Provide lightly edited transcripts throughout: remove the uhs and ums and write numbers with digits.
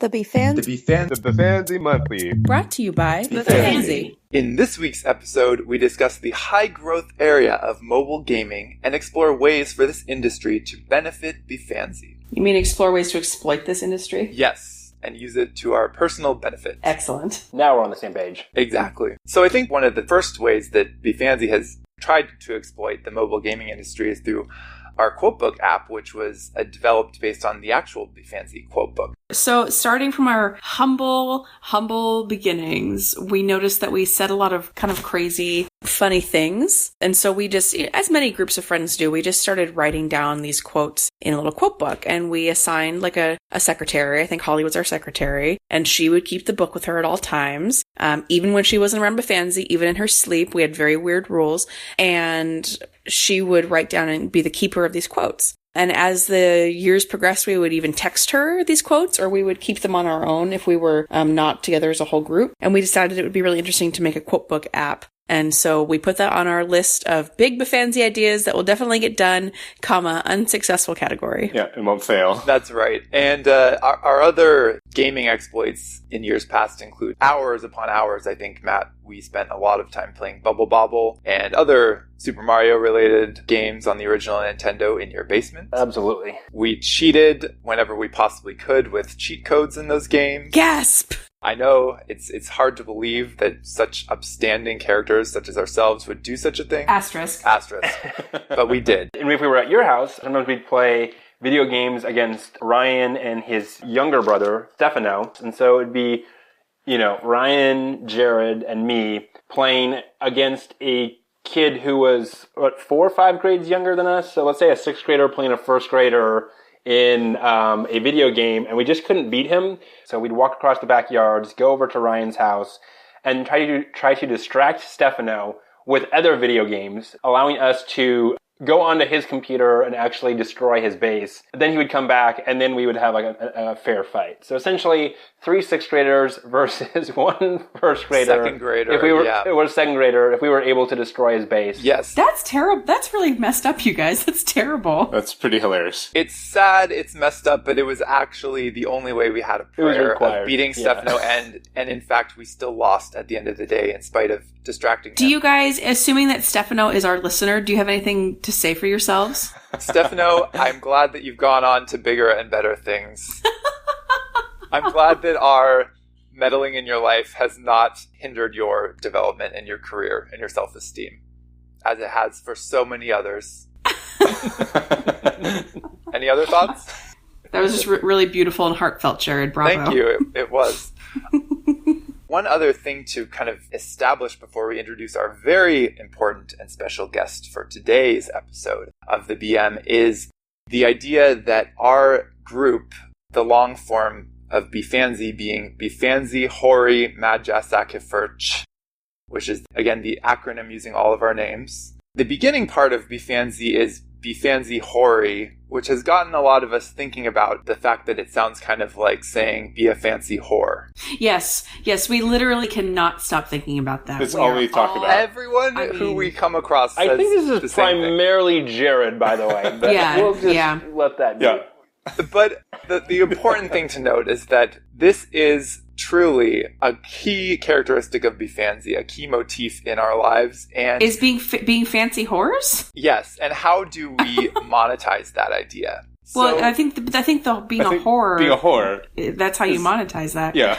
The Bephanse. The Bephanse Monthly. Brought to you by Bephanse. In this week's episode, we discuss the high-growth area of mobile gaming and explore ways for this industry to benefit Bephanse. You mean explore ways to exploit this industry? Yes, and use it to our personal benefit. Excellent. Now we're on the same page. Exactly. So I think one of the first ways that Bephanse has tried to exploit the mobile gaming industry is through our quotebook app, which was developed based on the actual Bephanse quotebook. So starting from our humble beginnings, we noticed that we said a lot of kind of crazy, funny things. And so we just, as many groups of friends do, we just started writing down these quotes in a little quotebook. And we assigned like a secretary. I think Holly was our secretary. And she would keep the book with her at all times. Even when she wasn't around Bephanse, even in her sleep, we had very weird rules. And she would write down and be the keeper of these quotes. And as the years progressed, we would even text her these quotes, or we would keep them on our own if we were not together as a whole group. And we decided it would be really interesting to make a quotebook app. And so we put that on our list of big Bephanse ideas that will definitely get done, unsuccessful category. Yeah, it won't fail. That's right. And our other gaming exploits in years past include hours upon hours. I think, Matt, we spent a lot of time playing Bubble Bobble and other Super Mario-related games on the original Nintendo in your basement. Absolutely. We cheated whenever we possibly could with cheat codes in those games. Gasp! I know it's hard to believe that such upstanding characters such as ourselves would do such a thing. Asterisk. But we did. And if we were at your house, sometimes we'd play video games against Ryan and his younger brother, Stefano. And so it'd be, Ryan, Jared, and me playing against a kid who was, 4 or 5 grades younger than us? So let's say a 6th grader playing a 1st grader in a video game, and we just couldn't beat him. So we'd walk across the backyards, go over to Ryan's house, and try to distract Stefano with other video games, allowing us to go onto his computer and actually destroy his base. Then he would come back, and then we would have like a fair fight. So essentially, 3 6th graders versus 1 1st grader. 2nd grader, It was 2nd grader, if we were able to destroy his base. Yes. That's terrible. That's really messed up, you guys. That's terrible. That's pretty hilarious. It's sad, it's messed up, but it was actually the only way we had a prayer of beating Stefano, and in fact, we still lost at the end of the day in spite of distracting him. Do you guys, assuming that Stefano is our listener, do you have anything to say for yourselves? Stefano, I'm glad that you've gone on to bigger and better things. I'm glad that our meddling in your life has not hindered your development and your career and your self-esteem, as it has for so many others. Any other thoughts? That was just really beautiful and heartfelt, Jared. Bravo. Thank you. It was. One other thing to kind of establish before we introduce our very important and special guest for today's episode of the BM is the idea that our group, the long form of Bephanse being BePhAnSeHoRyMaJaSaKiFrCh, which is, again, the acronym using all of our names. The beginning part of Bephanse is Bephanse Hory, which has gotten a lot of us thinking about the fact that it sounds kind of like saying be a fancy whore. Yes, we literally cannot stop thinking about that. It's all we talk about. Everyone who we come across says I think this is primarily Jared, by the way. But we'll just let that be. Yeah. But the important thing to note is that this is truly a key characteristic of Bephanse, a key motif in our lives, and is being fancy whores. Yes, and how do we monetize that idea? Well, I think being a whore, that's how you monetize that. Yeah.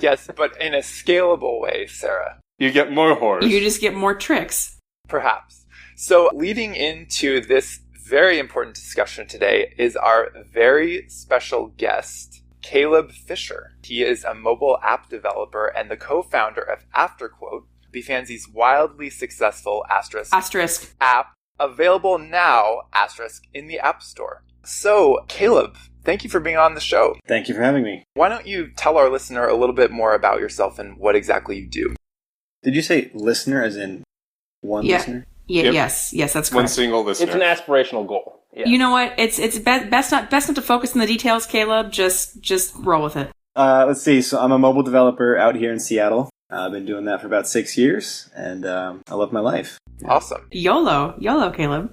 Yes, but in a scalable way, Sarah. You get more whores. You just get more tricks. Perhaps. So leading into this very important discussion today is our very special guest, Caleb Fisher. He is a mobile app developer and the co-founder of AfterQuote, Bephanse's wildly successful asterisk app, available now, in the App Store. So, Caleb, thank you for being on the show. Thank you for having me. Why don't you tell our listener a little bit more about yourself and what exactly you do? Did you say listener as in one listener? Yeah, Yep. yes, that's correct. One single listener. It's an aspirational goal. Yeah. You know what? It's best not to focus on the details, Caleb. Just roll with it. Let's see. So I'm a mobile developer out here in Seattle. I've been doing that for about 6 years, and I love my life. Awesome. YOLO, Caleb.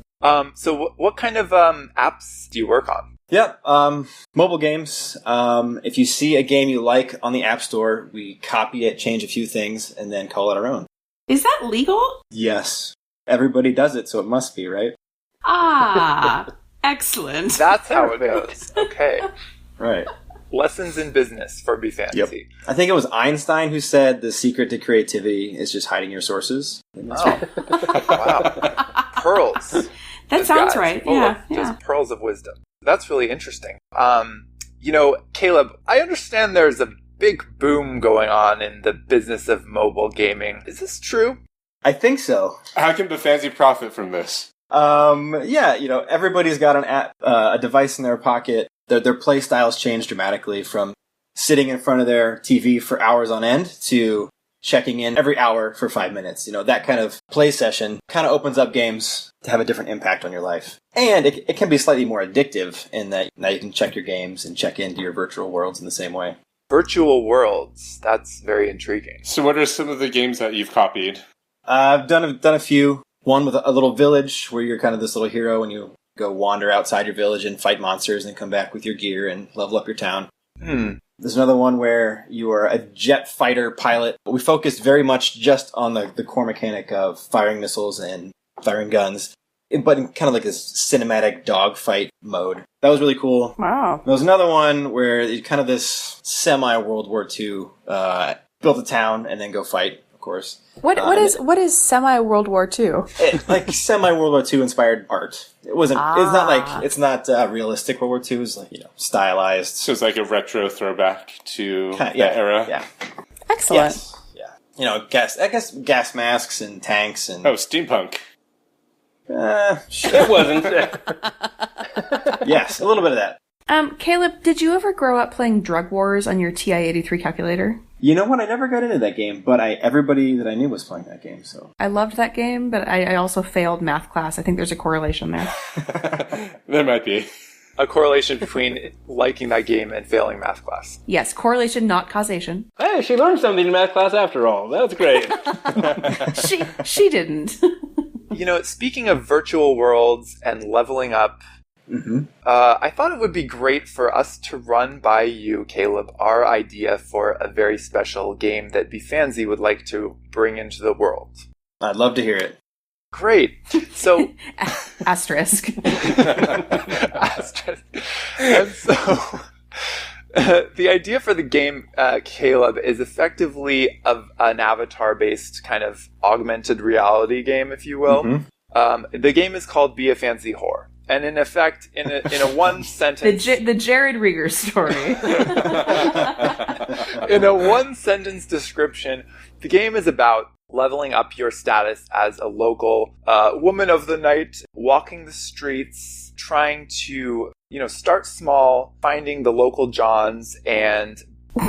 So what kind of apps do you work on? Yep. Mobile games. If you see a game you like on the App Store, we copy it, change a few things, and then call it our own. Is that legal? Yes. Everybody does it, so it must be, right? Ah, excellent. That's how it goes. Okay. Right. Lessons in business for Bephanse. Yep. I think it was Einstein who said the secret to creativity is just hiding your sources. Oh. Wow. Pearls. That sounds right. Yeah. Just pearls of wisdom. That's really interesting. Caleb, I understand there's a big boom going on in the business of mobile gaming. Is this true? I think so. How can Bephanse profit from this? Everybody's got an app, a device in their pocket. Their play styles change dramatically from sitting in front of their TV for hours on end to checking in every hour for 5 minutes. That kind of play session kind of opens up games to have a different impact on your life. And it can be slightly more addictive in that now you can check your games and check into your virtual worlds in the same way. Virtual worlds. That's very intriguing. So what are some of the games that you've copied? I've done a few. One with a little village where you're kind of this little hero and you go wander outside your village and fight monsters and come back with your gear and level up your town. There's another one where you are a jet fighter pilot. We focused very much just on the core mechanic of firing missiles and firing guns, but in kind of like this cinematic dogfight mode. That was really cool. Wow. There was another one where you kind of this semi-World War II, built a town and then go fight, of course. What is semi World War II? Like semi World War II inspired art. It wasn't. It's not realistic World War II. It's like stylized. So it's like a retro throwback to that yeah, era. Yeah. Excellent. Yes. Gas masks and tanks and steampunk. It wasn't. Yes, a little bit of that. Caleb, did you ever grow up playing Drug Wars on your TI-83 calculator? You know what? I never got into that game, but everybody that I knew was playing that game. So I loved that game, but I also failed math class. I think there's a correlation there. There might be. A correlation between liking that game and failing math class. Yes, correlation, not causation. Hey, she learned something in math class after all. That was great. She didn't. Speaking of virtual worlds and leveling up, I thought it would be great for us to run by you, Caleb, our idea for a very special game that Bephanse would like to bring into the world. I'd love to hear it. Great. So... Asterisk. Asterisk. And so... the idea for the game, Caleb, is effectively an avatar-based kind of augmented reality game, if you will. The game is called BePhAnSeHoRy. And in effect, in a one sentence... the Jared Rieger story. In a one sentence description, the game is about leveling up your status as a local woman of the night, walking the streets, trying to, start small, finding the local Johns, and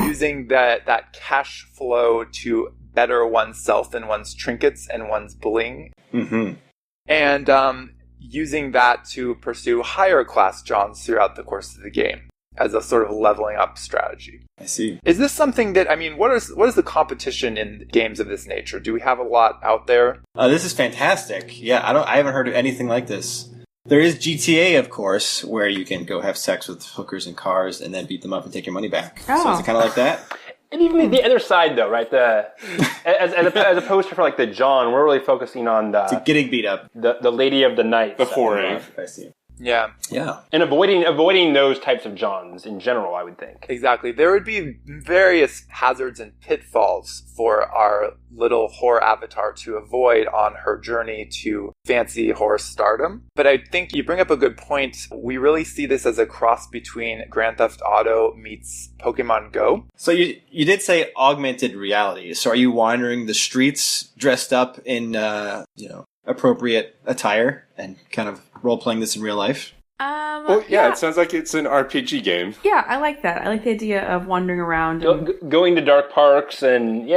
using that cash flow to better oneself and one's trinkets and one's bling. And using that to pursue higher class Johns throughout the course of the game as a sort of leveling up strategy. I see. Is this something that, what is the competition in games of this nature? Do we have a lot out there? This is fantastic. Yeah, I haven't heard of anything like this. There is GTA, of course, where you can go have sex with hookers and cars and then beat them up and take your money back. So is it kind of like that? And even the other side, though, right? As opposed to for like the John, we're really focusing on getting beat up. The lady of the night, the foray. I see. Yeah. And avoiding those types of Johns in general, I would think. Exactly. There would be various hazards and pitfalls for our little horror avatar to avoid on her journey to fancy horror stardom. But I think you bring up a good point. We really see this as a cross between Grand Theft Auto meets Pokemon Go. So you did say augmented reality. So are you wandering the streets dressed up in appropriate attire and kind of role-playing this in real life? It sounds like it's an RPG game. Yeah, I like that. I like the idea of wandering around. Going to dark parks and,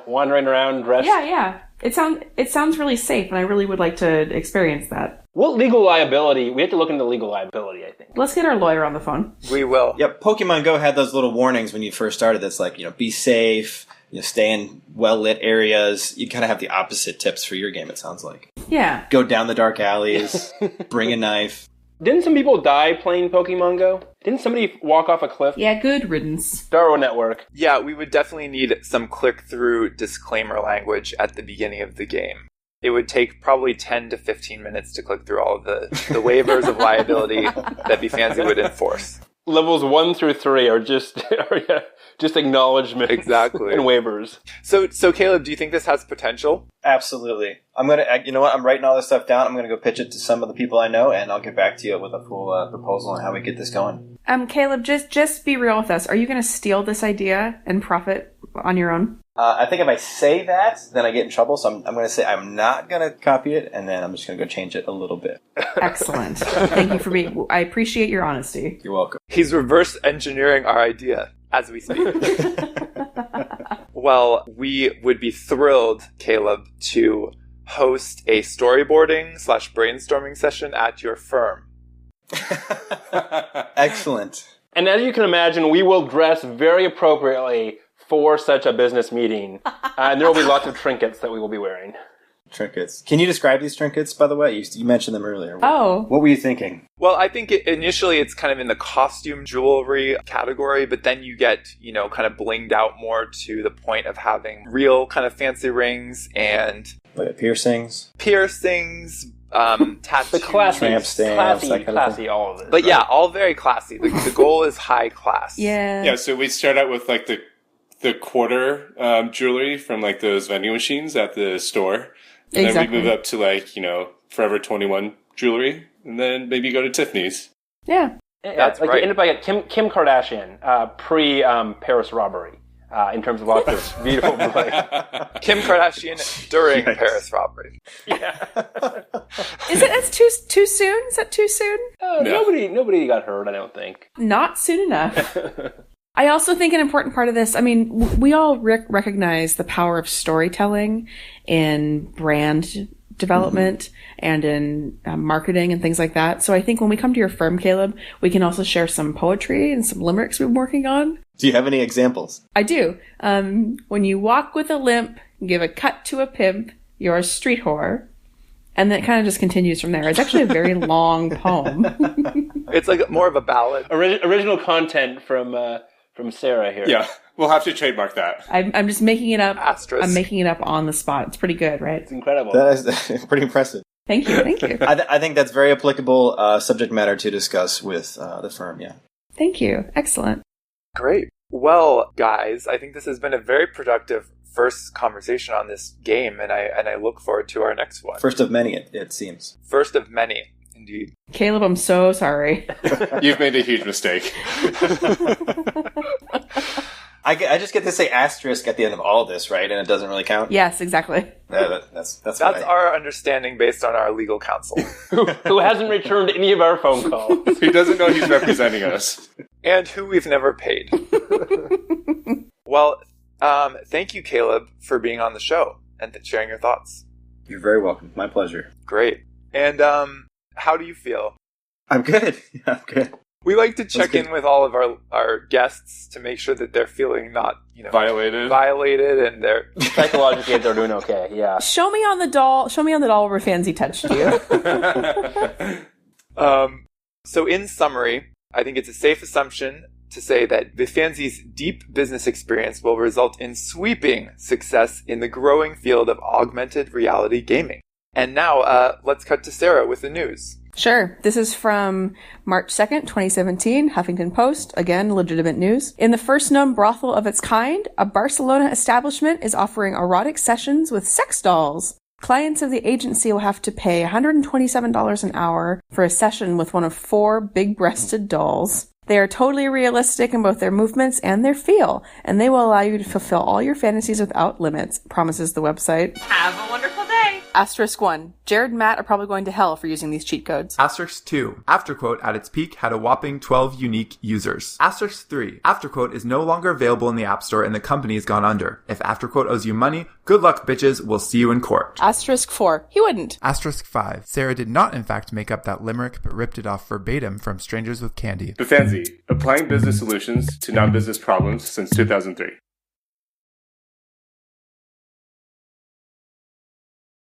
wandering around dressed. Yeah. It sounds really safe, and I really would like to experience that. What legal liability? We have to look into legal liability, I think. Let's get our lawyer on the phone. We will. Yep, Pokemon Go had those little warnings when you first started that's like, be safe, stay in well-lit areas. You kind of have the opposite tips for your game, it sounds like. Yeah. Go down the dark alleys, bring a knife. Didn't some people die playing Pokemon Go? Didn't somebody walk off a cliff? Yeah, good riddance. Darwin Network. Yeah, we would definitely need some click-through disclaimer language at the beginning of the game. It would take probably 10 to 15 minutes to click through all of the waivers of liability that Bephanse would enforce. Levels 1 through 3 are just acknowledgement, exactly, and waivers. So Caleb, do you think this has potential? Absolutely. I'm gonna. You know what? I'm writing all this stuff down. I'm gonna go pitch it to some of the people I know, and I'll get back to you with a full proposal on how we get this going. Caleb, just be real with us. Are you going to steal this idea and profit on your own? I think if I say that, then I get in trouble. So I'm going to say I'm not going to copy it, and then I'm just going to go change it a little bit. Excellent. Thank you for being. I appreciate your honesty. You're welcome. He's reverse engineering our idea as we speak. Well, we would be thrilled, Caleb, to host a storyboarding/brainstorming session at your firm. Excellent. And as you can imagine, we will dress very appropriately for such a business meeting. And there will be lots of trinkets that we will be wearing. Trinkets. Can you describe these trinkets, by the way? You mentioned them earlier. Oh. What were you thinking? Well, I think initially it's kind of in the costume jewelry category, but then you get, kind of blinged out more to the point of having real kind of fancy rings and... Like piercings? Tattoos. The classy, tramp stamps, classy, all of it. But right? Yeah, all very classy. The goal is high class. Yeah. Yeah, so we start out with like the quarter jewelry from like those vending machines at the store. And then we move up to like, Forever 21 jewelry. And then maybe go to Tiffany's. Yeah. That's like right. You end up like Kim Kardashian, pre-Paris robbery. In terms of lots of beautiful play. Kim Kardashian during Paris robbery. Yeah. Is it too soon? Is that too soon? No. Nobody got hurt, I don't think. Not soon enough. I also think an important part of this, we all recognize the power of storytelling in brand development and in marketing and things like that. So I think when we come to your firm, Caleb, we can also share some poetry and some limericks we've been working on. Do you have any examples? I do. When you walk with a limp, give a cut to a pimp, you're a street whore. And then it kind of just continues from there. It's actually a very long poem. It's like more of a ballad. Original content from Sarah here. Yeah, we'll have to trademark that. I'm just making it up. Asterisk. I'm making it up on the spot. It's pretty good, right? It's incredible. That is pretty impressive. Thank you. I think that's very applicable subject matter to discuss with the firm, yeah. Thank you. Excellent. Great. Well, guys, I think this has been a very productive first conversation on this game, and I look forward to our next one. First of many, it seems. First of many, indeed. Caleb, I'm so sorry. You've made a huge mistake. I just get to say asterisk at the end of all this, right? And it doesn't really count? Yes, exactly. That's our understanding based on our legal counsel. who hasn't returned any of our phone calls. He doesn't know he's representing us. And who we've never paid. Well, thank you, Caleb, for being on the show and sharing your thoughts. You're very welcome. My pleasure. Great. And how do you feel? I'm good. Yeah, I'm good. We like to check in with all of our guests to make sure that they're feeling not, violated, and they're psychologically they're doing okay. Yeah. Show me on the doll where Bephanse touched you. So in summary, I think it's a safe assumption to say that Bephanse's deep business experience will result in sweeping success in the growing field of augmented reality gaming. And now, let's cut to Sarah with the news. Sure. This is from March 2nd, 2017, Huffington Post. Again, legitimate news. In the first known brothel of its kind, a Barcelona establishment is offering erotic sessions with sex dolls. Clients of the agency will have to pay $127 an hour for a session with one of 4 big-breasted dolls. They are totally realistic in both their movements and their feel, and they will allow you to fulfill all your fantasies without limits, promises the website. Have a wonderful day! Asterisk 1. Jared and Matt are probably going to hell for using these cheat codes. Asterisk 2. AfterQuote at its peak had a whopping 12 unique users. Asterisk 3. AfterQuote is no longer available in the App Store and the company has gone under. If AfterQuote owes you money, good luck, bitches. We'll see you in court. Asterisk 4. He wouldn't. Asterisk 5. Sarah did not in fact make up that limerick, but ripped it off verbatim from Strangers with Candy. Bephanse, applying business solutions to non-business problems since 2003.